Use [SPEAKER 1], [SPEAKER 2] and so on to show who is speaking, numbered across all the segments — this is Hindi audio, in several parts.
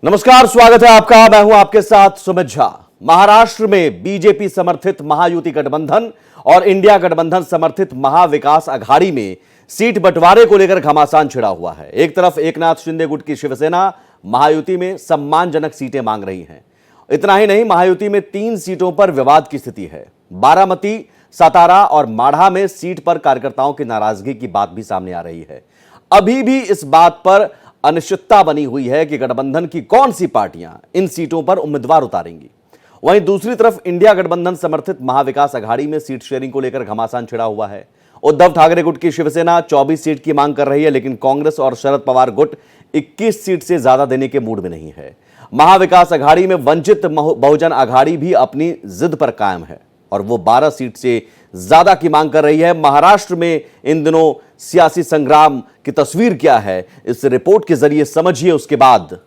[SPEAKER 1] नमस्कार, स्वागत है आपका। मैं हूं आपके साथ सुमित झा। महाराष्ट्र में बीजेपी समर्थित महायुति गठबंधन और इंडिया गठबंधन समर्थित महाविकास अघाड़ी में सीट बंटवारे को लेकर घमासान छिड़ा हुआ है। एक तरफ एकनाथ शिंदे गुट की शिवसेना महायुति में सम्मानजनक सीटें मांग रही है। इतना ही नहीं, महायुति में 3 सीटों पर विवाद की स्थिति है। बारामती, सातारा और माढ़ा में सीट पर कार्यकर्ताओं की नाराजगी की बात भी सामने आ रही है। अभी भी इस बात पर अनिश्चितता बनी हुई है कि गठबंधन की कौन सी पार्टियां इन सीटों पर उम्मीदवार उतारेंगी। वहीं दूसरी तरफ इंडिया गठबंधन समर्थित महाविकास अघाड़ी में सीट शेयरिंग को लेकर घमासान छिड़ा हुआ है। उद्धव ठाकरे गुट की शिवसेना 24 सीट की मांग कर रही है, लेकिन कांग्रेस और शरद पवार गुट 21 सीट से ज्यादा देने के मूड में नहीं है। महाविकास अघाड़ी में वंचित बहुजन अघाड़ी भी अपनी जिद पर कायम है और वो 12 सीट से ज्यादा की मांग कर रही है। महाराष्ट्र में इन दिनों सियासी संग्राम की तस्वीर क्या है, इस रिपोर्ट के जरिए समझिए। उसके बाद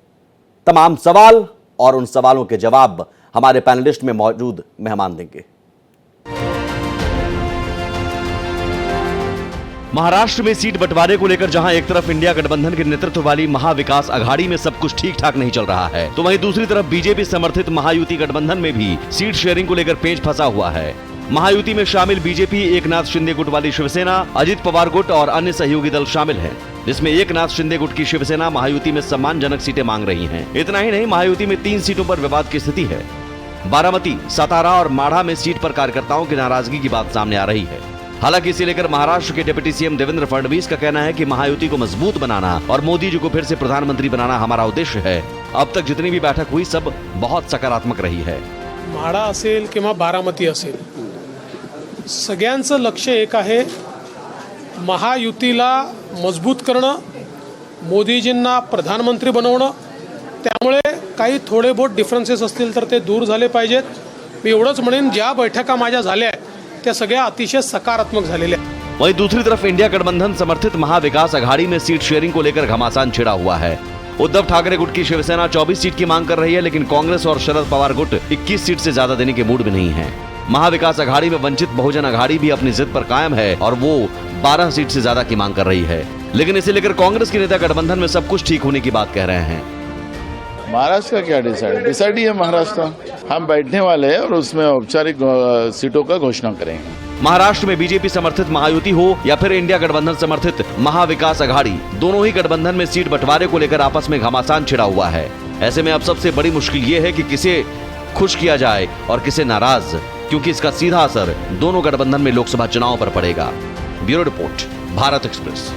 [SPEAKER 1] तमाम सवाल और उन सवालों के जवाब हमारे पैनलिस्ट में मौजूद मेहमान देंगे। महाराष्ट्र में सीट बंटवारे को लेकर जहां एक तरफ इंडिया गठबंधन के नेतृत्व वाली महाविकास अघाड़ी में सब कुछ ठीक ठाक नहीं चल रहा है, तो वहीं दूसरी तरफ बीजेपी समर्थित महायुति गठबंधन में भी सीट शेयरिंग को लेकर पेंच फंसा हुआ है। महायुति में शामिल बीजेपी, एकनाथ शिंदे गुट वाली शिवसेना, अजित पवार गुट और अन्य सहयोगी दल शामिल हैं, जिसमें एकनाथ शिंदे गुट की शिवसेना महायुति में सम्मानजनक सीटें मांग रही है। इतना ही नहीं, महायुति में 3 सीटों पर विवाद की स्थिति है। बारामती, सातारा और माढ़ा में सीट पर कार्यकर्ताओं की नाराजगी की बात सामने आ रही है। हालांकि इसे लेकर महाराष्ट्र के डिप्टी सीएम देवेंद्र फडणवीस का कहना है कि महायुति को मजबूत बनाना और मोदी जी को फिर से प्रधानमंत्री बनाना हमारा उद्देश्य है। अब तक जितनी भी बैठक हुई सब बहुत सकारात्मक रही है।
[SPEAKER 2] माढा असेल किंवा बारामती असेल, सगळ्यांचं लक्ष एक आहे, महायुतीला मजबूत करणं, मोदीजींना प्रधानमंत्री बनवणं। त्यामुळे काही थोडे बहुत डिफरन्सेस असतील तर ते दूर झाले पाहिजेत। मी एवढंच म्हणेन, ज्या बैठका माझ्या झाल्या त्या सगळ्या अतिशय सकारात्मक झालेल्या।
[SPEAKER 1] वहीं दूसरी तरफ इंडिया गठबंधन समर्थित महाविकास अघाड़ी में सीट शेयरिंग को लेकर घमासान छिड़ा हुआ है। उद्धव ठाकरे गुट की शिवसेना 24 सीट की मांग कर रही है, लेकिन कांग्रेस और शरद पवार गुट 21 सीट से ज्यादा देने के मूड में नहीं है। महाविकास अघाड़ी में वंचित बहुजन अघाड़ी भी अपनी जिद पर कायम है और वो 12 सीट से ज्यादा की मांग कर रही है, लेकिन इसे लेकर कांग्रेस के नेता गठबंधन में सब कुछ ठीक होने की बात कह रहे हैं।
[SPEAKER 3] महाराष्ट्र का क्या डिसाइड ही है महाराष्ट्र। हम बैठने वाले हैं और उसमें औपचारिक सीटों का घोषणा करेंगे।
[SPEAKER 1] महाराष्ट्र में बीजेपी समर्थित महायुति हो या फिर इंडिया गठबंधन समर्थित महाविकास अघाड़ी, दोनों ही गठबंधन में सीट बंटवारे को लेकर आपस में घमासान छिड़ा हुआ है। ऐसे में अब सबसे बड़ी मुश्किल ये है कि किसे खुश किया जाए और किसे नाराज, क्योंकि इसका सीधा असर दोनों गठबंधन में लोकसभा चुनाव पर पड़ेगा। Bureau report, Bharat express.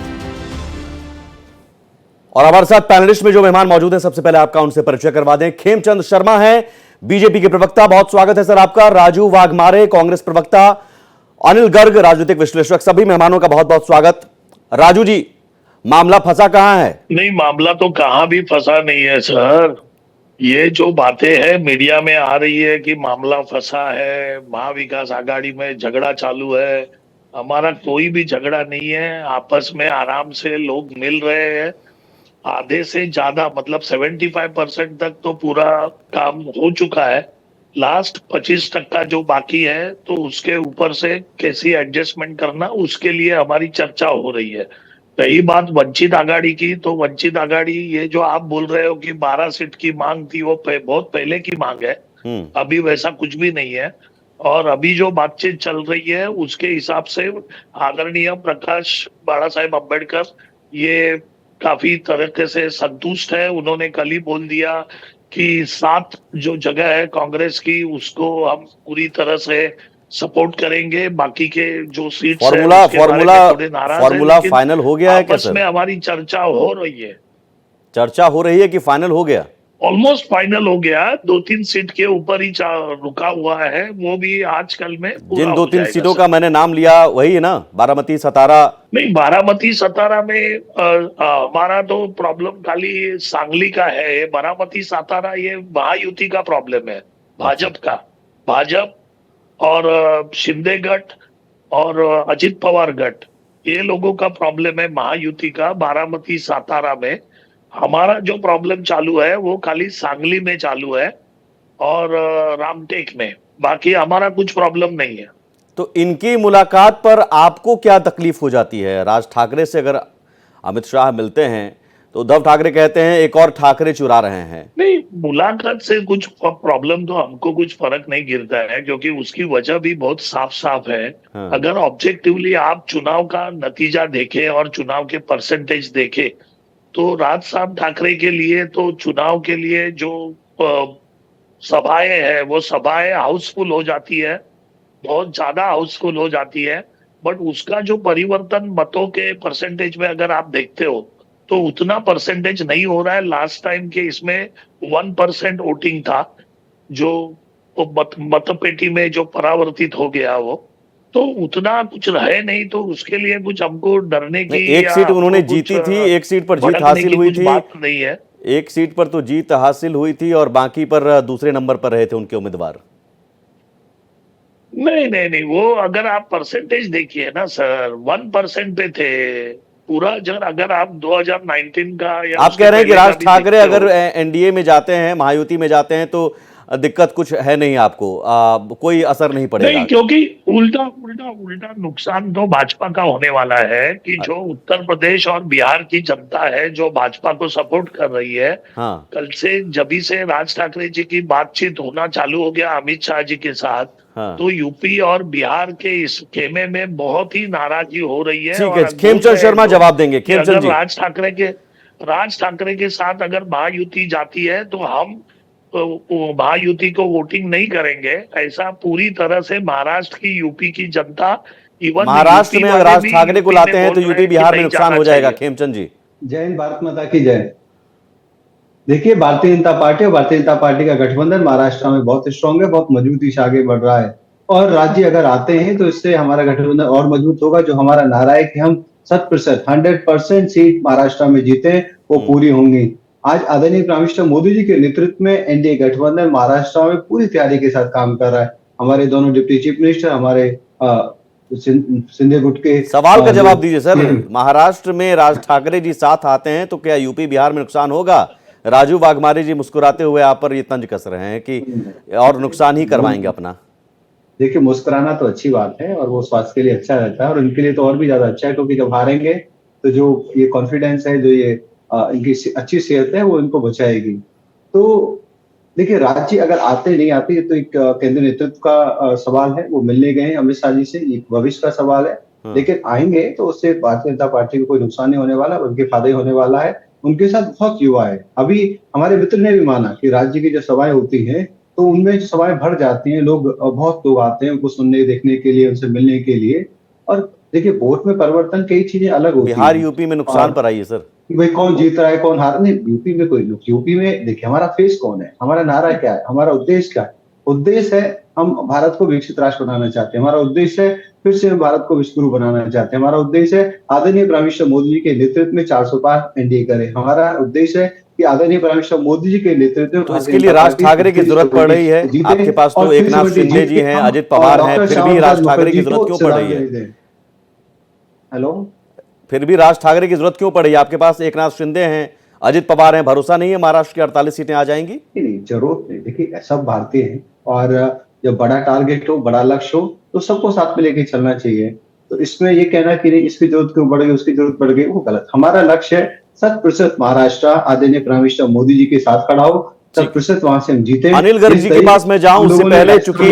[SPEAKER 1] और हमारे साथ पैनलिस्ट में जो मेहमान मौजूद हैं, सबसे पहले आपका उनसे परिचय करवा दें। खेमचंद शर्मा हैं, बीजेपी के प्रवक्ता, बहुत स्वागत है सर आपका। राजू वाघमारे, कांग्रेस प्रवक्ता। अनिल गर्ग, राजनीतिक विश्लेषक। सभी मेहमानों का बहुत बहुत स्वागत। राजू जी, मामला फंसा कहां है?
[SPEAKER 4] नहीं, मामला तो कहां भी फंसा नहीं है सर। ये जो बातें हैं मीडिया में आ रही है कि मामला फंसा है, महाविकास आघाड़ी में झगड़ा चालू है, हमारा कोई भी झगड़ा नहीं है। आपस में आराम से लोग मिल रहे हैं। आधे से ज्यादा मतलब 75% तक तो पूरा काम हो चुका है। लास्ट 25% जो बाकी है, तो उसके ऊपर से कैसी एडजस्टमेंट करना, उसके लिए हमारी चर्चा हो रही है। रही बात वंचित आघाड़ी की, तो वंचित आघाड़ी, ये जो आप बोल रहे हो कि 12 सीट की मांग थी, वो बहुत पहले की मांग है। अभी वैसा कुछ भी नहीं है। और अभी जो बातचीत चल रही है उसके हिसाब से आदरणीय प्रकाश बाला साहेब अम्बेडकर ये काफी तरीके से संतुष्ट है। उन्होंने कल ही बोल दिया कि 7 जो जगह है कांग्रेस की, उसको हम पूरी तरह से सपोर्ट करेंगे। बाकी के जो सीट
[SPEAKER 1] फॉर्मूला फाइनल हो गया है क्या सर?
[SPEAKER 4] में हमारी चर्चा हो रही है।
[SPEAKER 1] चर्चा हो रही है कि फाइनल हो गया?
[SPEAKER 4] ऑलमोस्ट फाइनल हो गया। 2-3 सीट के ऊपर ही रुका हुआ है, वो भी आजकल में।
[SPEAKER 1] जिन 2-3 सीटों का मैंने नाम लिया वही है ना, बारामती, सतारा?
[SPEAKER 4] नहीं, बारामती सतारा में हमारा तो प्रॉब्लम खाली सांगली का है। बारामती सतारा ये महायुति का प्रॉब्लम है, भाजपा और शिंदे गठ और अजित पवार गठ, ये लोगों का प्रॉब्लम है महायुति का। बारामती सातारा में हमारा जो प्रॉब्लम चालू है वो खाली सांगली में चालू है और रामटेक में। बाकी हमारा कुछ प्रॉब्लम नहीं है।
[SPEAKER 1] तो इनकी मुलाकात पर आपको क्या तकलीफ हो जाती है? राज ठाकरे से अगर अमित शाह मिलते हैं तो उद्धव ठाकरे कहते हैं एक और ठाकरे चुरा रहे हैं।
[SPEAKER 4] नहीं, मुलाकात से कुछ प्रॉब्लम तो हमको कुछ फर्क नहीं गिरता है, क्योंकि उसकी वजह भी बहुत साफ साफ है।
[SPEAKER 1] हाँ।
[SPEAKER 4] अगर ऑब्जेक्टिवली आप चुनाव का नतीजा देखें और चुनाव के परसेंटेज देखें, तो राज साहब ठाकरे के लिए तो चुनाव के लिए जो सभाएं है वो सभाएं हाउसफुल हो जाती है, बहुत ज्यादा हाउसफुल हो जाती है। बट उसका जो परिवर्तन मतों के परसेंटेज में अगर आप देखते हो तो उतना परसेंटेज नहीं हो रहा है। लास्ट टाइम के इसमें 1% वोटिंग था, जो मतपेटी में जो परावर्तित हो गया, वो तो उतना कुछ रहे नहीं। तो उसके लिए कुछ हमको डरने की
[SPEAKER 1] एक सीट उन्होंने जीती थी, एक सीट पर जीत हासिल हुई थी,
[SPEAKER 4] बात नहीं है।
[SPEAKER 1] एक सीट पर तो जीत हासिल हुई थी और बाकी पर दूसरे नंबर पर रहे थे उनके उम्मीदवार।
[SPEAKER 4] नहीं नहीं नहीं, वो अगर आप परसेंटेज देखिए ना सर, 1% पे थे पूरा। जब अगर आप 2019 का या
[SPEAKER 1] आप कह रहे हैं कि
[SPEAKER 4] उसके पहले
[SPEAKER 1] राज
[SPEAKER 4] का भी
[SPEAKER 1] ठाकरे
[SPEAKER 4] देखते हो,
[SPEAKER 1] अगर एनडीए में जाते हैं, महायुति में जाते हैं, तो दिक्कत कुछ है नहीं आपको, कोई असर नहीं पड़ेगा?
[SPEAKER 4] नहीं, क्योंकि उल्टा उल्टा उल्टा नुकसान तो भाजपा का होने वाला है कि जो उत्तर प्रदेश और बिहार की जनता है जो भाजपा को सपोर्ट कर रही है,
[SPEAKER 1] हाँ
[SPEAKER 4] कल से जब से राज ठाकरे जी की बातचीत होना चालू हो गया अमित शाह जी के साथ,
[SPEAKER 1] हाँ।
[SPEAKER 4] तो यूपी और बिहार के इस खेमे में बहुत ही नाराजगी हो रही है।
[SPEAKER 1] ठीक
[SPEAKER 4] और
[SPEAKER 1] है, खेमचंद शर्मा जवाब देंगे।
[SPEAKER 4] कि
[SPEAKER 1] खेमचंद
[SPEAKER 4] अगर
[SPEAKER 1] जी,
[SPEAKER 4] राज ठाकरे के साथ अगर महायुति जाती है तो हम महायुति को वोटिंग नहीं करेंगे, ऐसा पूरी तरह से महाराष्ट्र की, यूपी की जनता, इवन
[SPEAKER 1] महाराष्ट्र में अगर राज ठाकरे को लाते हैं तो
[SPEAKER 4] बोल रहे
[SPEAKER 1] यूपी
[SPEAKER 4] हैं कि
[SPEAKER 1] बिहार में
[SPEAKER 4] नहीं
[SPEAKER 1] नुकसान
[SPEAKER 4] जाना
[SPEAKER 1] हो जाएगा।
[SPEAKER 4] चाहिए।
[SPEAKER 1] खेमचंद जी,
[SPEAKER 5] जय हिंद, भारत माता की जय। देखिए, भारतीय जनता पार्टी और भारतीय जनता पार्टी का गठबंधन महाराष्ट्र में बहुत स्ट्रांग है, बहुत मजबूती से आगे बढ़ रहा है। और राज्य अगर आते हैं तो इससे हमारा गठबंधन और मजबूत होगा। जो हमारा नारा है कि हम 100% सीट महाराष्ट्र में जीते, वो पूरी होंगी। आज आदरणीय प्राइम मिनिस्टर मोदी जी के नेतृत्व में एनडीए गठबंधन महाराष्ट्र में पूरी तैयारी के साथ काम कर रहा है। हमारे दोनों डिप्टी चीफ मिनिस्टर, हमारे सिंधे गुट के
[SPEAKER 1] सवाल का जवाब दीजिए सर। महाराष्ट्र में राज ठाकरे जी साथ आते हैं तो क्या यूपी बिहार में नुकसान होगा? राजू वाघमारे जी मुस्कुराते हुए आप पर ये तंज कस रहे हैं कि और नुकसान ही करवाएंगे अपना।
[SPEAKER 5] देखिए, मुस्कुराना तो अच्छी बात है और वो स्वास्थ्य के लिए अच्छा रहता है, और उनके लिए तो और भी ज्यादा अच्छा है, क्योंकि जब हारेंगे तो जो ये कॉन्फिडेंस है, जो ये इनकी अच्छी सेहत है, वो इनको बचाएगी। तो देखिए, राज्य अगर आते नहीं आते तो एक केंद्रीय नेतृत्व का सवाल है, वो मिलने गए हैं अमित शाह जी से, ये भविष्य का सवाल है। लेकिन आएंगे तो उससे भारतीय जनता पार्टी को कोई नुकसान नहीं होने वाला, उनके फायदा ही होने वाला है। उनके साथ बहुत युवा है। अभी हमारे मित्र ने भी माना कि राज्य की जो सभाएं होती हैं तो उनमें जो सभाएं भर जाती हैं, बहुत लोग आते हैं उनको सुनने देखने के लिए, उनसे मिलने के लिए। और देखिए, वोट में परिवर्तन कई चीजें अलग होती हैं।
[SPEAKER 1] बिहार यूपी में नुकसान पर आई है सर,
[SPEAKER 5] भाई कौन जीत रहा है कौन हार, नहीं यूपी में कोई, यूपी में देखिए हमारा फेस कौन है, हमारा नारा क्या है, हमारा उद्देश्य क्या है। उद्देश्य है हम भारत को विकसित राष्ट्र बनाना चाहते हैं, हमारा उद्देश्य है फिर से हम भारत को विश्व गुरु बनाना चाहते हैं, हमारा उद्देश्य है आदरणीय प्राइम मिनिस्टर मोदी जी के नेतृत्व में 400 पार एनडीए करें, हमारा उद्देश्य है कि आदरणीय प्राइम मिनिस्टर मोदी जी के नेतृत्व में।
[SPEAKER 1] तो इसके लिए राज ठाकरे की जरूरत पड़ रही है। आपके पास तो एकनाथ शिंदे जी हैं, अजित पवार हैं, फिर भी राज ठाकरे की जरूरत क्यों पड़ रही है?
[SPEAKER 5] हेलो,
[SPEAKER 1] फिर भी राज ठाकरे की जरूरत क्यों पड़ रही है? आपके पास एकनाथ शिंदे हैं, अजित पवार हैं, भरोसा नहीं है महाराष्ट्र की 48 सीटें आ जाएंगी?
[SPEAKER 5] नहीं, जरूरत नहीं। देखिए, सब भारतीय हैं और जब बड़ा टारगेट हो, बड़ा लक्ष्य हो, तो सबको साथ में लेके चलना चाहिए। तो इसमें ये कहना कि नहीं इसकी जरूरत क्यों बढ़ गई, उसकी जरूरत बढ़ गई, वो गलत। हमारा लक्ष्य है 100% महाराष्ट्र आदरणीय प्राइम मिनिस्टर मोदी जी के साथ खड़ा हो, 100% वहां से हम जीते।
[SPEAKER 1] अनिल गर्ग जी के पास मैं जाऊं उससे पहले, चूंकि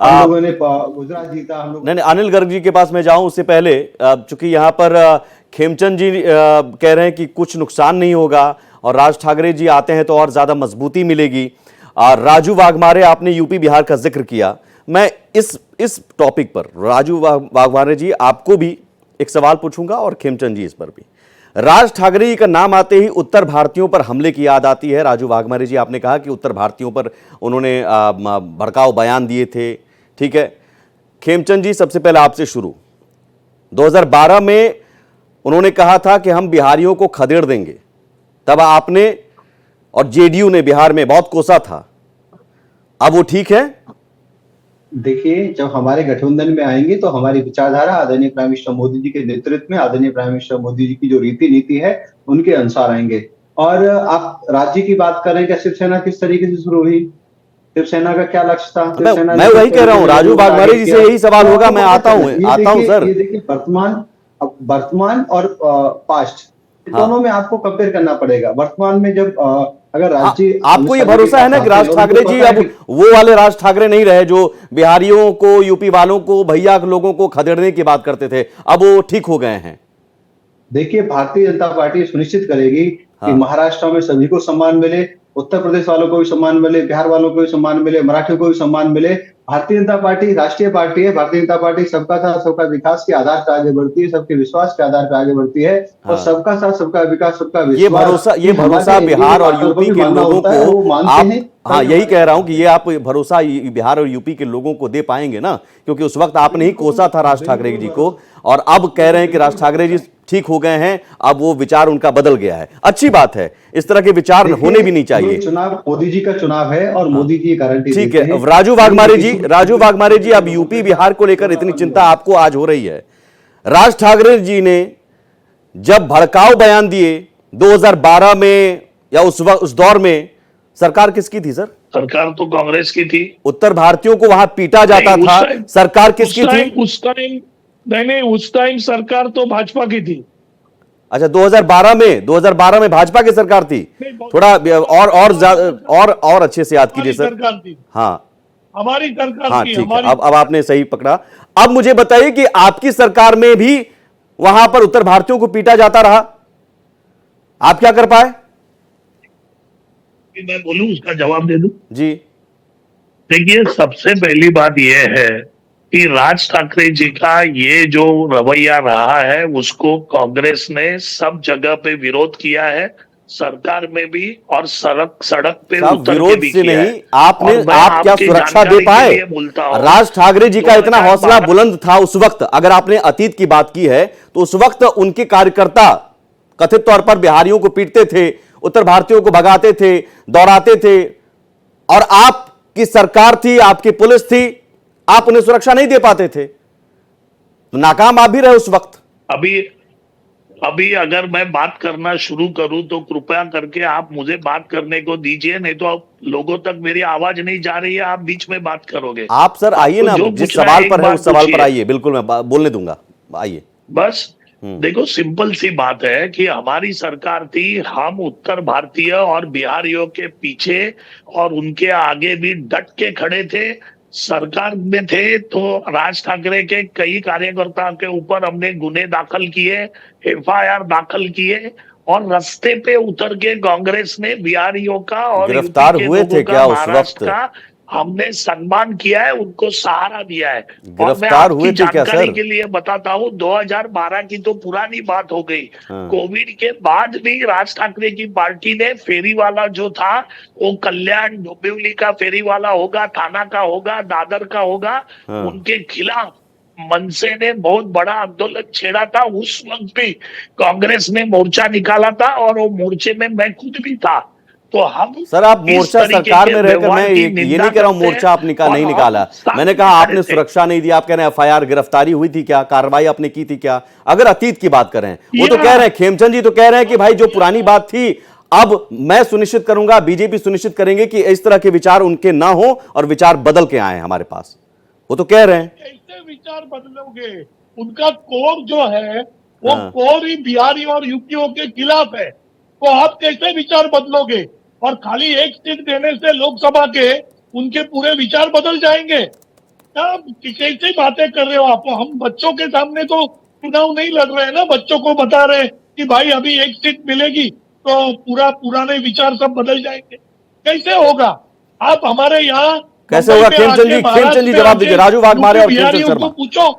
[SPEAKER 5] हम लोगों ने गुजरात जीता, हम लोग
[SPEAKER 1] नहीं, अनिल गर्ग जी के पास मैं जाऊं उससे पहले, चूंकि यहाँ पर खेमचंद जी कह रहे हैं कि कुछ नुकसान नहीं होगा और राज ठाकरे जी आते हैं तो और ज्यादा मजबूती मिलेगी। राजू वाघमारे, आपने यूपी बिहार का जिक्र किया, मैं इस टॉपिक पर राजू वाघमारे जी आपको भी एक सवाल पूछूंगा और खेमचंद जी इस पर भी। राज ठाकरे जी का नाम आते ही उत्तर भारतीयों पर हमले की याद आती है। राजू वाघमारे जी, आपने कहा कि उत्तर भारतीयों पर उन्होंने भड़काऊ बयान दिए थे, ठीक है। खेमचंद जी, सबसे पहले आपसे शुरू। 2012 में उन्होंने कहा था कि हम बिहारियों को खदेड़ देंगे, तब आपने और जेडीयू ने बिहार में बहुत कोसा था, अब वो ठीक है?
[SPEAKER 5] देखिए, जब हमारे गठबंधन में आएंगे तो हमारी विचारधारा आदरणीय प्राइम मिनिस्टर मोदी जी के नेतृत्व में, आदरणीय प्राइम मिनिस्टर मोदी जी की जो रीति नीति है उनके अनुसार आएंगे। और आप राज्य की बात करें कि शिवसेना किस तरीके से शुरू हुई, शिवसेना का क्या लक्ष्य था?
[SPEAKER 1] मैं वही कह रहा हूँ, राजू वाघमारे जी से यही सवाल होगा। मैं आता हूँ सर।
[SPEAKER 5] ये देखिए, वर्तमान और पास्ट दोनों में आपको कंपेयर करना पड़ेगा। वर्तमान में जब अगर राज्य
[SPEAKER 1] आपको ये भरोसा है ना कि राज ठाकरे जी अब वो वाले राज ठाकरे नहीं रहे जो बिहारियों को, यूपी वालों को, भैया लोगों को खदेड़ने की बात करते थे, अब वो ठीक हो गए हैं?
[SPEAKER 5] देखिए, भारतीय जनता पार्टी सुनिश्चित करेगी कि महाराष्ट्र में सभी को सम्मान मिले, उत्तर प्रदेश वालों को भी सम्मान मिले, बिहार वालों को भी सम्मान मिले, मराठियों को भी सम्मान मिले। भारतीय जनता पार्टी राष्ट्रीय पार्टी है। भारतीय जनता पार्टी सबका साथ सबका विकास के आधार पर आगे बढ़ती है, सबके विश्वास के आधार पर आगे बढ़ती है। और सबका साथ सबका विकास, सबका विश्वास,
[SPEAKER 1] ये भरोसा बिहार और यूपी के लोगों को आप, हाँ यही कह रहा हूं कि ये आप भरोसा बिहार और यूपी के लोगों को दे पाएंगे ना, क्योंकि उस वक्त आपने ही कोसा था राज ठाकरे जी को, और अब कह रहे हैं कि राज ठाकरे जी ठीक हो गए हैं, अब वो विचार उनका बदल गया है। अच्छी बात है, इस तरह के विचार होने भी नहीं चाहिए।
[SPEAKER 5] चुनाव मोदी जी का चुनाव है और मोदी जी गारंटी
[SPEAKER 1] ठीक है। राजू वाघमारे जी, अब यूपी बिहार को लेकर इतनी चिंता आपको आज हो रही है। राज ठाकरे जी ने जब भड़काऊ बयान दिए 2012 में या उस दौर में, सरकार किसकी थी सर?
[SPEAKER 4] सरकार तो कांग्रेस की थी।
[SPEAKER 1] उत्तर भारतीयों को वहां पीटा जाता था, सरकार किसकी थी?
[SPEAKER 4] उस टाइम सरकार तो भाजपा की थी।
[SPEAKER 1] अच्छा, 2012 में भाजपा की सरकार थी। थोड़ा और अच्छे से याद कीजिए सर।
[SPEAKER 4] सरकार थी,
[SPEAKER 1] हाँ
[SPEAKER 4] हमारी सरकार
[SPEAKER 1] हाँ
[SPEAKER 4] थी।
[SPEAKER 1] ठीक है, अब आपने सही पकड़ा। अब मुझे बताइए कि आपकी सरकार में भी वहां पर उत्तर भारतीयों को पीटा जाता रहा, आप क्या कर पाए?
[SPEAKER 4] मैं बोलूं, उसका जवाब दे दूं?
[SPEAKER 1] जी
[SPEAKER 4] देखिए, सबसे पहली बात यह है कि राज ठाकरे जी का ये जो रवैया रहा है उसको कांग्रेस ने सब जगह पे विरोध किया है, सरकार में भी और सड़क पे उतर
[SPEAKER 1] विरोध
[SPEAKER 4] के भी
[SPEAKER 1] से
[SPEAKER 4] किया
[SPEAKER 1] नहीं,
[SPEAKER 4] है।
[SPEAKER 1] आपने
[SPEAKER 4] और मैं
[SPEAKER 1] आप क्या
[SPEAKER 4] आपकी
[SPEAKER 1] सुरक्षा दे
[SPEAKER 4] जानकारी
[SPEAKER 1] पाए?
[SPEAKER 4] के लिए बोलता हूं,
[SPEAKER 1] राज ठाकरे जी का इतना हौसला
[SPEAKER 4] 2012
[SPEAKER 1] बुलंद था उस वक्त। अगर आपने अतीत की बात की है तो उस वक्त उनके कार्यकर्ता कथित तौर पर बिहारियों को पीटते थे, उत्तर भारतीयों को भगाते थे, दौड़ाते थे, और आपकी सरकार थी, आपकी पुलिस थी, आप उन्हें सुरक्षा नहीं दे पाते थे, तो नाकाम आप भी रहे उस वक्त।
[SPEAKER 4] अभी अगर मैं बात करना शुरू करूं तो कृपया करके आप मुझे बात करने को दीजिए, नहीं तो आप लोगों तक मेरी आवाज नहीं जा रही है, आप बीच में बात करोगे।
[SPEAKER 1] आप सर आइए ना, जिस सवाल पर है उस सवाल पर आइए, बिल्कुल मैं बोलने दूंगा, आइए।
[SPEAKER 4] बस देखो, सिंपल सी बात है कि हमारी सरकार थी, हम उत्तर भारतीय और बिहारियों के पीछे और उनके आगे भी डट के खड़े थे। सरकार में थे तो राज ठाकरे के कई कार्यकर्ताओं के ऊपर हमने गुने दाखिल किए, FIR दाखिल किए, और रास्ते पे उतर के कांग्रेस ने बिहारियों का और
[SPEAKER 1] गिरफ्तार हुए थे क्या उस वक्त?
[SPEAKER 4] का हमने सम्मान किया है, उनको सहारा दिया है।
[SPEAKER 1] गिरफ्तार हुए थे क्या सर?
[SPEAKER 4] के लिए बताता हूँ, 2012 की तो पुरानी बात हो गई। कोविड के बाद भी राज ठाकरे की पार्टी ने फेरी वाला जो था, वो कल्याण डोंबिवली का फेरी वाला होगा, थाना का होगा, दादर का होगा, उनके खिलाफ मनसे ने बहुत बड़ा आंदोलन छेड़ा था। उस वक्त भी कांग्रेस ने मोर्चा निकाला था और वो मोर्चे में मैं खुद भी था। तो हम
[SPEAKER 1] सर, आप मोर्चा सरकार में रहकर, मैं ये नहीं कह रहा हूं मोर्चा आप नहीं निकाला, मैंने कहा आपने सुरक्षा नहीं दी। आप कह रहे हैं FIR, गिरफ्तारी हुई थी क्या, कार्रवाई आपने की थी क्या? अगर अतीत की बात करें, वो तो कह रहे हैं, खेमचंद जी तो कह रहे हैं कि भाई जो पुरानी बात थी, अब मैं सुनिश्चित करूंगा, बीजेपी सुनिश्चित करेंगे कि इस तरह के विचार उनके ना हो और विचार बदल के आए हमारे पास, वो तो कह रहे हैं।
[SPEAKER 6] कैसे विचार बदलोगे? उनका कोर जो है वो कोर ही बिहारी और यूपीओ के खिलाफ है, तो आप कैसे विचार बदलोगे? और खाली एक सीट देने से लोकसभा के उनके पूरे विचार बदल जाएंगे? कैसी बातें कर रहे हो आप? हम बच्चों के सामने तो चुनाव नहीं लड़ रहे हैं ना, बच्चों को बता रहे कि भाई अभी एक सीट मिलेगी तो पुराने विचार सब बदल जाएंगे। कैसे होगा? आप हमारे यहाँ
[SPEAKER 1] कैसे होगा? खेमचंद जी जवाब दीजिए। राजू वाघमारे और खेमचंद शर्मा,
[SPEAKER 6] पूछो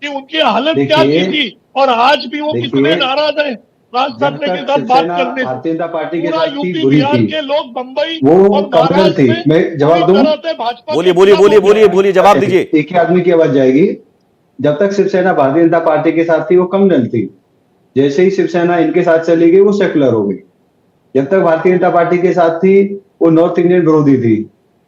[SPEAKER 6] कि उनकी हालत क्या की थी और आज भी वो कितने नाराज है राज ठाकरे के साथ बात करने।
[SPEAKER 5] भारतीय जनता पार्टी के साथ
[SPEAKER 6] यूपी
[SPEAKER 5] बुरी
[SPEAKER 6] बिहार
[SPEAKER 5] थी,
[SPEAKER 6] के लोग बम्बई
[SPEAKER 5] वो कमजोर थी। मैं जवाब दूं?
[SPEAKER 1] बोलिए, जवाब दीजिए।
[SPEAKER 5] एक ही आदमी की आवाज जाएगी। जब तक शिवसेना भारतीय जनता पार्टी के साथ थी वो कम्युनल थी, जैसे ही शिवसेना इनके साथ चली गई वो सेकुलर हो गई। जब तक भारतीय जनता पार्टी के साथ थी वो नॉर्थ इंडियन विरोधी थी।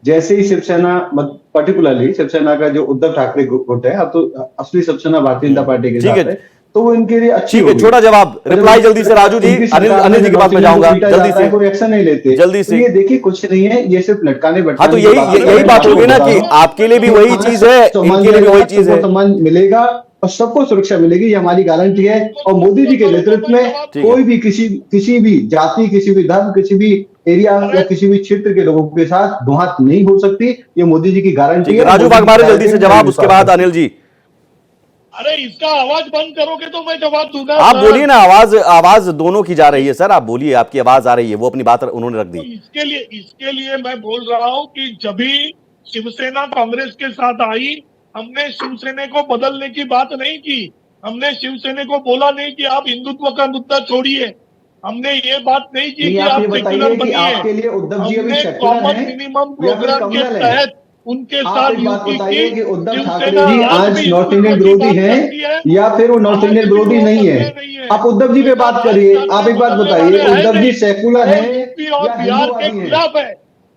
[SPEAKER 5] जैसे ही शिवसेना, पर्टिकुलरली शिवसेना का जो उद्धव ठाकरे गुट है, अब तो असली शिवसेना भारतीय जनता पार्टी के साथ है, तो वो इनके लिए अच्छी
[SPEAKER 1] ठीक है,
[SPEAKER 5] होगी।
[SPEAKER 1] छोटा जवाब, रिप्लाई जल्दी से राजू जी।
[SPEAKER 5] इनकी सरकार
[SPEAKER 1] अनिल जी
[SPEAKER 5] में
[SPEAKER 1] के पास में जाऊंगा,
[SPEAKER 5] पीटा
[SPEAKER 1] जल्दी
[SPEAKER 5] जाता है,
[SPEAKER 1] से,
[SPEAKER 5] कोई एक्शन नहीं लेते
[SPEAKER 1] जल्दी से।
[SPEAKER 5] तो ये देखिए कुछ नहीं है, ये सिर्फ लटकाने
[SPEAKER 1] हाँ, तो
[SPEAKER 5] भटकाने की
[SPEAKER 1] यही
[SPEAKER 5] बातें
[SPEAKER 1] यही
[SPEAKER 5] हैं।
[SPEAKER 1] बात
[SPEAKER 5] मैं
[SPEAKER 1] होगी ना
[SPEAKER 5] आपको
[SPEAKER 1] कि
[SPEAKER 5] बता रहा हूं,
[SPEAKER 1] आपके लिए भी वही
[SPEAKER 5] आज
[SPEAKER 1] चीज है,
[SPEAKER 5] सम्मान
[SPEAKER 1] इनके लिए भी
[SPEAKER 5] मिलेगा,
[SPEAKER 1] वही चीज
[SPEAKER 5] सबको
[SPEAKER 1] है।
[SPEAKER 5] सम्मान मिलेगा और सबको सुरक्षा मिलेगी, ये हमारी गारंटी है। और मोदी जी के नेतृत्व में
[SPEAKER 1] ठीक है।
[SPEAKER 5] कोई भी किसी भी जाति, किसी भी धर्म, किसी भी एरिया या किसी भी क्षेत्र के लोगों के साथ धुआं नहीं हो सकती, ये मोदी जी की गारंटी
[SPEAKER 1] ठीक है,
[SPEAKER 5] है।
[SPEAKER 1] राजू
[SPEAKER 5] मोदी जी की
[SPEAKER 1] वाघमारे जल्दी
[SPEAKER 5] गारंटी
[SPEAKER 1] से
[SPEAKER 5] है,
[SPEAKER 1] जवाब,
[SPEAKER 5] मैं
[SPEAKER 1] उसके
[SPEAKER 5] विश्वास
[SPEAKER 1] बाद
[SPEAKER 5] करता हूं।
[SPEAKER 1] अनिल जी।
[SPEAKER 6] अरे इसका आवाज बंद करोगे तो मैं जवाब दूंगा
[SPEAKER 1] आप
[SPEAKER 6] सर।
[SPEAKER 1] बोलिए ना, आवाज आवाज दोनों की जा रही है सर, आप बोलिए, आपकी आवाज आ रही है, वो अपनी बात उन्होंने रख
[SPEAKER 6] तो
[SPEAKER 1] दी।
[SPEAKER 6] इसके लिए मैं बोल रहा हूं कि जब भी शिवसेना कांग्रेस के साथ आई, हमने शिवसेना को बदलने की बात नहीं की। हमने शिवसेना को बोला नहीं कि आप हिंदुत्व का मुद्दा छोड़िए। हमने ये बात नहीं की
[SPEAKER 5] नहीं,
[SPEAKER 6] कि
[SPEAKER 5] आप
[SPEAKER 6] आप
[SPEAKER 5] ये
[SPEAKER 6] सेक्युलर
[SPEAKER 5] बताइए कि
[SPEAKER 6] बनिए।
[SPEAKER 5] आपके लिए उद्धव जी अभी
[SPEAKER 6] हमने
[SPEAKER 5] सेक्युलर
[SPEAKER 6] कॉमन
[SPEAKER 5] हैं
[SPEAKER 6] मिनिमम
[SPEAKER 5] या फिर
[SPEAKER 6] प्रोग्राम के
[SPEAKER 5] कम्युनल हैं?
[SPEAKER 6] तहत उनके
[SPEAKER 5] आप
[SPEAKER 6] साथ
[SPEAKER 5] एक बात
[SPEAKER 6] युति की।
[SPEAKER 5] बताइए कि उद्धव ठाकरे
[SPEAKER 6] शिवसेना
[SPEAKER 5] जी
[SPEAKER 6] आज
[SPEAKER 5] आज
[SPEAKER 6] भी
[SPEAKER 5] नॉर्थ
[SPEAKER 6] हिंदुत्व
[SPEAKER 5] इंडियन
[SPEAKER 6] की
[SPEAKER 5] विरोधी
[SPEAKER 6] बात
[SPEAKER 5] हैं
[SPEAKER 6] करती है,
[SPEAKER 5] या फिर वो नॉर्थ
[SPEAKER 6] आज
[SPEAKER 5] इंडियन
[SPEAKER 6] भी
[SPEAKER 5] विरोधी
[SPEAKER 6] वो
[SPEAKER 5] नहीं है?
[SPEAKER 6] बदले नहीं है।
[SPEAKER 5] आप उद्धव जी पे
[SPEAKER 6] उनका
[SPEAKER 5] बात
[SPEAKER 6] राज
[SPEAKER 5] करिए,
[SPEAKER 6] ठाकरे
[SPEAKER 5] आप एक बात
[SPEAKER 6] बदलने
[SPEAKER 5] बताइए,
[SPEAKER 6] वाले हैं
[SPEAKER 5] उद्धव जी
[SPEAKER 6] नहीं।
[SPEAKER 5] सेकुलर
[SPEAKER 6] वो
[SPEAKER 5] हैं
[SPEAKER 6] यूपी और
[SPEAKER 5] या
[SPEAKER 6] बिहार के
[SPEAKER 5] हिंदूवादी हैं?
[SPEAKER 6] खिलाफ है।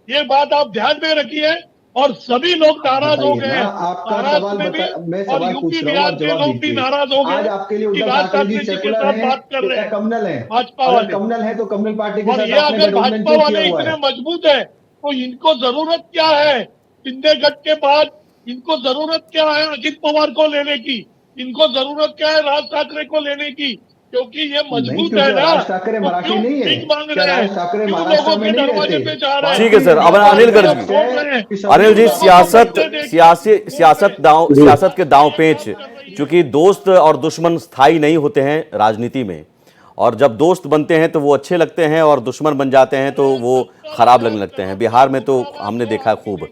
[SPEAKER 6] ये बात आप ध्यान में रखिए और सभी लोग नाराज हो
[SPEAKER 5] बताइए
[SPEAKER 6] गए
[SPEAKER 5] ना,
[SPEAKER 6] हैं।
[SPEAKER 5] आपका
[SPEAKER 6] महाराष्ट्र
[SPEAKER 5] सवाल
[SPEAKER 6] में भी
[SPEAKER 5] मैं
[SPEAKER 6] और
[SPEAKER 5] सवाल
[SPEAKER 6] यूपी
[SPEAKER 5] पूछ रहा हूँ,
[SPEAKER 6] बिहार
[SPEAKER 5] आप
[SPEAKER 6] के
[SPEAKER 5] जवाब
[SPEAKER 6] लोग भी
[SPEAKER 5] दीजिए।
[SPEAKER 6] नाराज हो
[SPEAKER 5] आज
[SPEAKER 6] गए
[SPEAKER 5] आपके लिए
[SPEAKER 6] कि
[SPEAKER 5] उद्धव
[SPEAKER 6] राज
[SPEAKER 5] ठाकरे जी
[SPEAKER 6] ठाकरे जी के
[SPEAKER 5] सेकुलर
[SPEAKER 6] साथ
[SPEAKER 5] हैं
[SPEAKER 6] बात कर रहे
[SPEAKER 5] या
[SPEAKER 6] हैं
[SPEAKER 5] कम्युनल हैं?
[SPEAKER 6] भाजपा
[SPEAKER 5] अगर
[SPEAKER 6] वाले।
[SPEAKER 5] कम्युनल है तो कम्युनल पार्टी के
[SPEAKER 6] और
[SPEAKER 5] साथ
[SPEAKER 6] ये
[SPEAKER 5] आपने
[SPEAKER 6] अगर
[SPEAKER 5] गठबंधन
[SPEAKER 6] भाजपा
[SPEAKER 5] क्यों
[SPEAKER 6] वाले
[SPEAKER 5] किया हुआ
[SPEAKER 6] इतने
[SPEAKER 5] है?
[SPEAKER 6] मजबूत है तो इनको जरूरत क्या है शिंदे गठ के बाद? इनको जरूरत क्या है अजित पवार को लेने की? इनको जरूरत क्या है राज ठाकरे को लेने की? क्योंकि ये
[SPEAKER 5] नहीं,
[SPEAKER 6] मजबूत
[SPEAKER 5] क्योंकि
[SPEAKER 6] है ना,
[SPEAKER 5] राज ठाकरे
[SPEAKER 6] तो
[SPEAKER 5] मराठी
[SPEAKER 6] क्यों
[SPEAKER 5] नहीं है।
[SPEAKER 6] भीख मांग
[SPEAKER 5] क्या
[SPEAKER 6] रहे हैं?
[SPEAKER 5] राज ठाकरे
[SPEAKER 6] क्यों
[SPEAKER 5] महाराष्ट्र
[SPEAKER 6] लोगों
[SPEAKER 5] में
[SPEAKER 6] के
[SPEAKER 5] नहीं
[SPEAKER 6] दरवाजे
[SPEAKER 5] रहते?
[SPEAKER 6] पे जा रहे हैं?
[SPEAKER 1] ठीक है सर, अब
[SPEAKER 5] पार्टी
[SPEAKER 1] अनिल
[SPEAKER 6] क्यों
[SPEAKER 1] गर्ग
[SPEAKER 5] स्पष्ट
[SPEAKER 1] जी।
[SPEAKER 6] बोल रहे हैं?
[SPEAKER 5] है कि
[SPEAKER 1] अनिल जी,
[SPEAKER 6] क्यों लोगों को
[SPEAKER 1] सियासत
[SPEAKER 6] पैसे देके
[SPEAKER 1] सियासत के दांव पेच, चूंकि दोस्त और दुश्मन स्थायी नहीं होते हैं राजनीति में, और जब दोस्त बनते हैं तो वो अच्छे लगते हैं और दुश्मन बन जाते हैं तो वो खराब लगने लगते हैं। बिहार में तो हमने देखा खूब।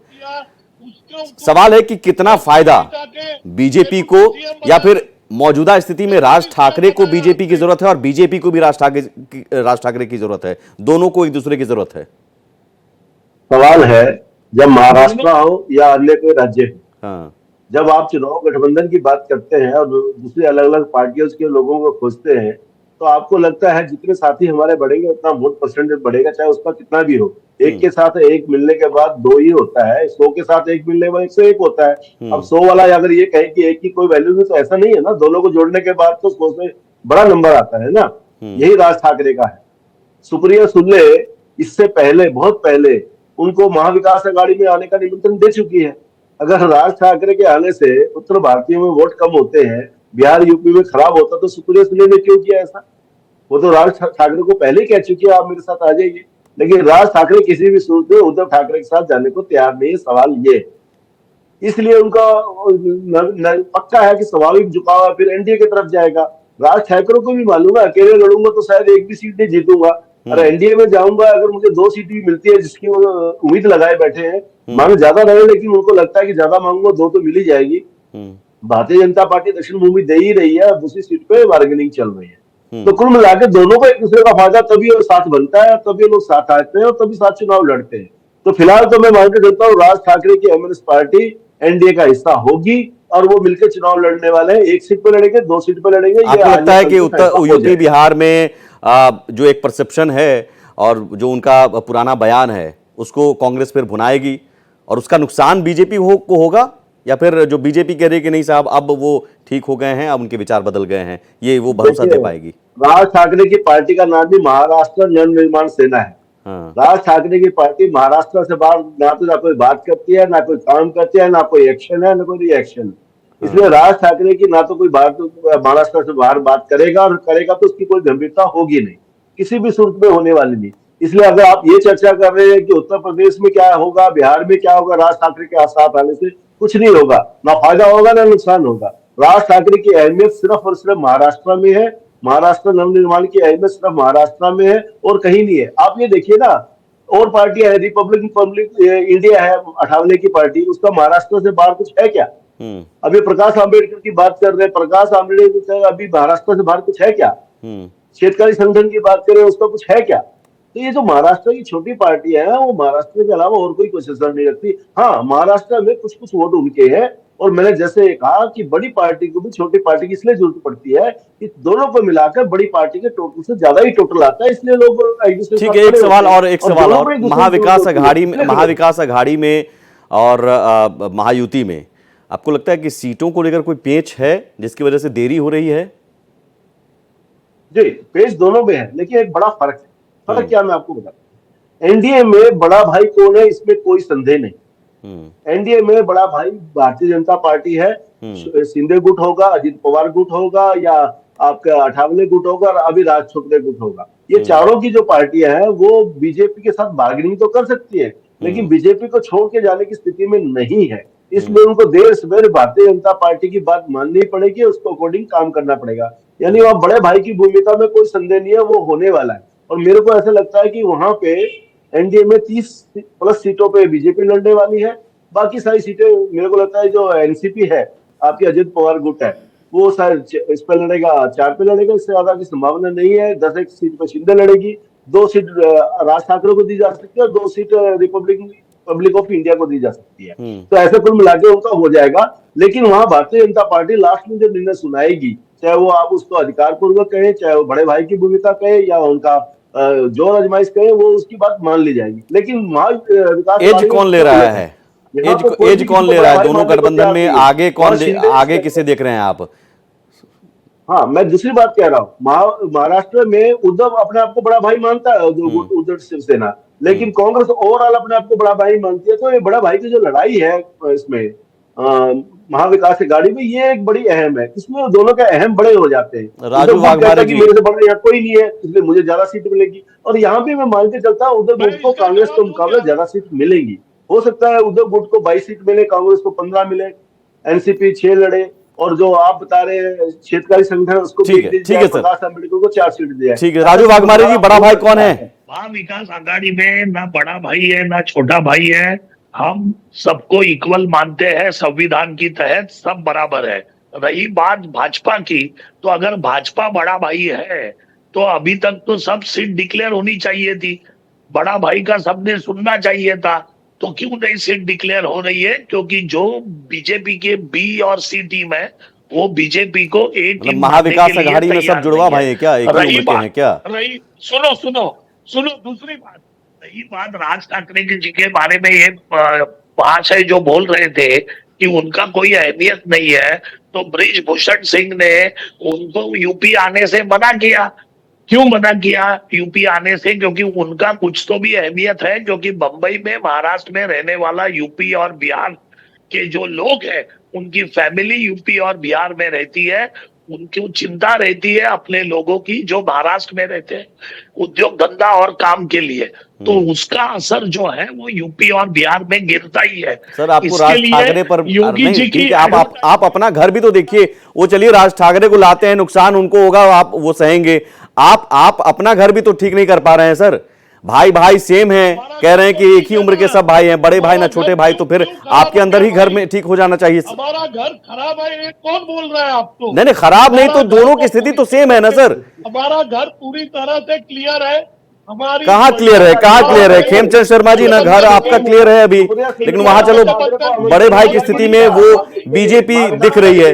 [SPEAKER 1] सवाल है कि कितना फायदा बीजेपी को या फिर मौजूदा स्थिति में राज ठाकरे को बीजेपी की जरूरत है और बीजेपी को भी राज ठाकरे की जरूरत है, दोनों को एक दूसरे की जरूरत है।
[SPEAKER 7] सवाल है, जब महाराष्ट्र हो या अन्य कोई राज्य हो,
[SPEAKER 1] हाँ,
[SPEAKER 7] जब आप चुनाव गठबंधन की बात करते हैं और दूसरी अलग अलग पार्टियों के लोगों को खोजते हैं, तो आपको लगता है जितने साथी हमारे बढ़ेंगे उतना वोट परसेंटेज बढ़ेगा, चाहे उसका कितना भी हो। एक के साथ एक मिलने के बाद दो ही होता है, 100 के साथ एक मिलने के बाद 101 होता है। अब 100 वाला अगर ये कहे कि एक की कोई वैल्यू नहीं, तो ऐसा नहीं है ना। दोनों को जोड़ने के बाद तो 100 से बड़ा नंबर आता है ना। यही राज ठाकरे का है। सुप्रिया सुले इससे पहले, बहुत पहले, उनको महाविकास आघाड़ी में आने का निमंत्रण दे चुकी है। अगर राज ठाकरे के आने से उत्तर भारतीयों में वोट कम होते हैं, बिहार यूपी में खराब होता, तो सुप्रिया सुले ने क्यों किया ऐसा? वो तो राज ठाकरे को पहले ही कह चुकी है आप मेरे साथ आ जाइए। लेकिन राज ठाकरे किसी भी सूरत में उद्धव ठाकरे के साथ जाने को तैयार नहीं है। सवाल ये है, इसलिए उनका पक्का है कि स्वाभाविक झुकाव है, फिर एनडीए की तरफ जाएगा। राज ठाकरे को भी मालूम है अकेले लड़ूंगा तो शायद एक भी सीट नहीं जीतूंगा, और एनडीए में जाऊंगा अगर मुझे 2 सीट भी मिलती है, जिसकी वो उम्मीद लगाए बैठे हैं, मांग ज्यादा रहे, लेकिन उनको लगता है कि ज्यादा मांगूंगा 2 तो मिल ही जाएगी। भारतीय जनता पार्टी दक्षिण भूमि दे ही रही है और दूसरी सीट पे बार्गेनिंग चल रही है। तो कुल मिलाकर दोनों को एक दूसरे का फायदा, तभी वो साथ बनता है, तभी लोग साथ आते हैं और तभी साथ चुनाव लड़ते हैं। तो फिलहाल तो मैं मान के चलता हूँ राज ठाकरे की एमएनएस पार्टी एनडीए का हिस्सा होगी और वो मिलकर चुनाव लड़ने वाले हैं। 1 सीट पे लड़ेंगे, 2 सीट पे लड़ेंगे।
[SPEAKER 1] आपको लगता है कि उत्तर यूपी बिहार में जो एक परसेप्शन है और जो उनका पुराना बयान है उसको कांग्रेस फिर भुनाएगी और उसका नुकसान बीजेपी को होगा, या फिर जो बीजेपी कह रही है कि नहीं साहब अब वो ठीक हो गए हैं, अब उनके विचार बदल गए हैं, ये वो भरोसा दे पाएगी?
[SPEAKER 7] राज ठाकरे की पार्टी का नाम भी महाराष्ट्र नवनिर्माण सेना है।
[SPEAKER 1] हाँ।
[SPEAKER 7] राज ठाकरे की पार्टी महाराष्ट्र से बाहर ना कोई बात करती है, ना कोई काम करती है, ना कोई एक्शन है, ना कोई रिएक्शन। इसलिए राज ठाकरे की ना तो कोई महाराष्ट्र से बाहर बात करेगा, और करेगा तो उसकी कोई गंभीरता होगी नहीं, किसी भी सूरत में होने वाली नहीं। इसलिए अगर आप ये चर्चा कर रहे हैं कि उत्तर प्रदेश में क्या होगा, बिहार में क्या होगा, राज ठाकरे के साथ आने से कुछ नहीं होगा, ना फायदा होगा ना नुकसान होगा। राज ठाकरे की अहमियत सिर्फ और सिर्फ महाराष्ट्र में है। महाराष्ट्र नवनिर्माण की अहमियत सिर्फ महाराष्ट्र में है और कहीं नहीं है। आप ये देखिए ना, और पार्टियां है, रिपब्लिक इंडिया है 58 की पार्टी, उसका महाराष्ट्र से बाहर कुछ है क्या? अभी प्रकाश आंबेडकर की बात कर रहे हैं, प्रकाश आंबेडकर अभी महाराष्ट्र से बाहर कुछ है क्या? शेतकारी संगठन की बात करें, उसका कुछ है क्या? तो ये जो महाराष्ट्र की छोटी पार्टी है वो महाराष्ट्र के अलावा और कोई असर नहीं रखती। हाँ, महाराष्ट्र में कुछ वोट उनके हैं, और मैंने जैसे कहा कि बड़ी पार्टी को भी छोटी पार्टी की इसलिए जरूरत पड़ती है कि दोनों को मिलाकर बड़ी पार्टी के टोटल से ज्यादा ही टोटल आता है, इसलिए लोग एक दूसरे
[SPEAKER 1] ठीक है। एक सवाल और महाविकास अघाड़ी में और महायुति में आपको लगता है कि सीटों को लेकर कोई पेच है जिसकी वजह से देरी हो रही है?
[SPEAKER 7] जी, पेज दोनों में है, लेकिन एक बड़ा फर्क है। फर्क क्या, मैं आपको बताता हूँ। एनडीए में बड़ा भाई कौन है, इसमें कोई संदेह नहीं। एनडीए में बड़ा भाई भारतीय जनता पार्टी है। शिंदे गुट होगा, अजित पवार गुट होगा, या आपका अठावले गुट होगा, और अभी राज ठाकरे गुट होगा। ये चारों की जो पार्टियां हैं वो बीजेपी के साथ बार्गेनिंग तो कर सकती है, लेकिन बीजेपी को छोड़ के जाने की स्थिति में नहीं है। इसलिए उनको देर सवेर भारतीय जनता पार्टी की बात माननी पड़ेगी, उसको अकॉर्डिंग काम करना पड़ेगा। यानी वहां बड़े भाई की भूमिका में कोई संदेह नहीं है, वो होने वाला है। और मेरे को ऐसा लगता है कि वहां पे एनडीए में 30+ सीटों पे बीजेपी लड़ने वाली है। बाकी सारी सीटें मेरे को लगता है जो एनसीपी है, आपकी अजित पवार गुट है, वो शायद इस पे लड़ेगा, 4 पे लड़ेगा, इससे ज्यादा की संभावना नहीं है। 10 सीट पे शिंदे लड़ेगी, 2 सीट राज ठाकरे को दी जा सकती है, और 2 सीट रिपब्लिक ऑफ इंडिया को दी जा सकती है। तो ऐसे कुल मिला के उनका हो जाएगा। लेकिन वहां भारतीय जनता पार्टी लास्ट में जो निर्णय सुनाएगी, चाहे वो आप उसको अधिकार पूर्वक कहें, चाहे वो बड़े भाई की भूमिका कहे, या उनका जोर आजमाइश कहे, वो उसकी बात मान ली जाएगी। लेकिन वहां विकास
[SPEAKER 1] एज कौन ले रहा है, एज कौन ले रहा है दोनों गठबंधन में? आगे कौन आगे किसे देख रहे हैं आप?
[SPEAKER 7] हाँ, मैं दूसरी बात कह रहा हूँ। महाराष्ट्र में उद्धव अपने आप को बड़ा भाई मानता है, उद्धव शिवसेना, लेकिन कांग्रेस ओवरऑल अपने आप को बड़ा भाई मानती है। तो ये बड़ा भाई की जो लड़ाई है इसमें महाविकास अघाड़ी में, ये एक बड़ी अहम है। इसमें दोनों के अहम बड़े हो जाते हैं।
[SPEAKER 1] राजू वाघमारे जी,
[SPEAKER 7] मेरे से बड़ा यहाँ कोई नहीं है, इसलिए मुझे ज्यादा सीट मिलेगी। और यहाँ भी मैं मान के चलता हूँ उद्धव गुट को कांग्रेस के मुकाबले ज्यादा सीट मिलेंगी। हो सकता है उद्धव गुट को 22 सीट मिले, कांग्रेस को 15 मिले, एनसीपी 6 लड़े, और जो आप बता रहे हैं क्षेत्रकारी संगठन उसको
[SPEAKER 1] ठीक है सर,
[SPEAKER 7] प्रकाश अम्बेडकर को 4 सीट दिया।
[SPEAKER 1] ठीक है। राजू वाघमारे जी, बड़ा भाई कौन है?
[SPEAKER 4] महाविकास आघाड़ी में ना बड़ा भाई है ना छोटा भाई है। हम सबको इक्वल मानते हैं, संविधान की तहत सब बराबर है। रही बात भाजपा की, तो अगर भाजपा बड़ा भाई है तो अभी तक तो सब सीट डिक्लेयर होनी चाहिए थी, बड़ा भाई का सबने सुनना चाहिए था। तो क्यों नहीं सीट डिक्लेयर हो रही है? क्योंकि जो बीजेपी के बी और सी टीम है वो बीजेपी को ए टीम
[SPEAKER 1] महाविकास अघाड़ी में सब जुड़वा भाई है क्या? एक ही उम्र के हैं क्या?
[SPEAKER 6] सुनो दूसरी बात,
[SPEAKER 4] रही बात राज ठाकरे जी के बारे में, ये महाशय जो बोल रहे थे कि उनका कोई अहमियत नहीं है, तो बृजभूषण सिंह ने उनको यूपी आने से मना किया। क्यों मना किया यूपी आने से? क्योंकि उनका कुछ तो भी अहमियत है, क्योंकि बंबई में, महाराष्ट्र में रहने वाला यूपी और बिहार के जो लोग हैं, उनकी फैमिली यूपी और बिहार में रहती है। उनको चिंता रहती है अपने लोगों की जो महाराष्ट्र में रहते हैं, उद्योग धंधा और काम के लिए। तो उसका असर जो है वो यूपी और बिहार में गिरता ही है।
[SPEAKER 1] सर, आपको राज ठाकरे पर योगी जी की आप अपना घर भी तो देखिए। वो चलिए राज ठाकरे को लाते हैं, नुकसान उनको होगा, आप वो सहेंगे। आप अपना घर भी तो ठीक नहीं कर पा रहे हैं सर। भाई भाई सेम है, कह रहे हैं कि एक ही उम्र के सब भाई हैं, बड़े भाई ना छोटे भाई, तो फिर आपके अंदर ही घर में ठीक हो जाना चाहिए।
[SPEAKER 6] हमारा घर खराब है ये कौन बोल रहा है आपको?
[SPEAKER 1] नहीं खराब नहीं, तो दोनों की स्थिति तो सेम है ना सर।
[SPEAKER 6] हमारा घर पूरी तरह से क्लियर है। हमारी
[SPEAKER 1] कहाँ क्लियर है, कहाँ क्लियर है खेमचंद शर्मा जी? ना घर आपका क्लियर है अभी, लेकिन वहां चलो बड़े भाई की स्थिति में वो बीजेपी दिख रही है।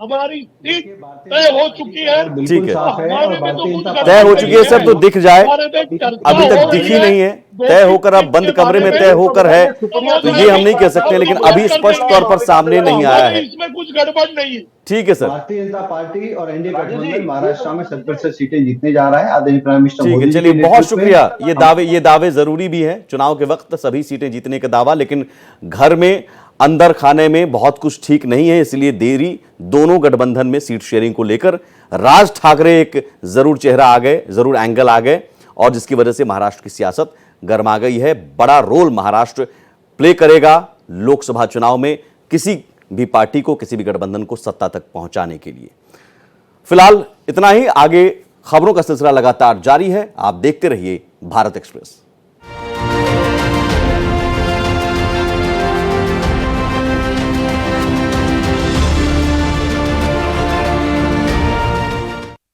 [SPEAKER 6] हमारी सीट तय हो चुकी है।
[SPEAKER 1] ठीक है,
[SPEAKER 6] तय
[SPEAKER 1] हो चुकी है सर, तो दिख जाए। अभी तक दिखी नहीं है, तय होकर अब बंद कमरे में तय होकर है, तो ये हम नहीं कह सकते, लेकिन अभी स्पष्ट तौर पर सामने नहीं आया है।
[SPEAKER 6] इसमें कुछ गड़बड़ नहीं है।
[SPEAKER 1] ठीक है सर।
[SPEAKER 5] भारतीय जनता पार्टी और एनडीए गठबंधन महाराष्ट्र में 70% सीटें जीतने जा रहा है आदरणीय प्राइम मिनिस्टर
[SPEAKER 1] ठीक है, चलिए बहुत शुक्रिया। ये दावे जरूरी भी है, चुनाव के वक्त सभी सीटें जीतने का दावा, लेकिन घर में अंदर खाने में बहुत कुछ ठीक नहीं है, इसलिए देरी दोनों गठबंधन में सीट शेयरिंग को लेकर। राज ठाकरे एक जरूर चेहरा आ गए, जरूर एंगल आ गए, और जिसकी वजह से महाराष्ट्र की सियासत गर्मा गई है। बड़ा रोल महाराष्ट्र प्ले करेगा लोकसभा चुनाव में किसी भी पार्टी को, किसी भी गठबंधन को सत्ता तक पहुंचाने के लिए। फिलहाल इतना ही, आगे खबरों का सिलसिला लगातार जारी है। आप देखते रहिए भारत एक्सप्रेस।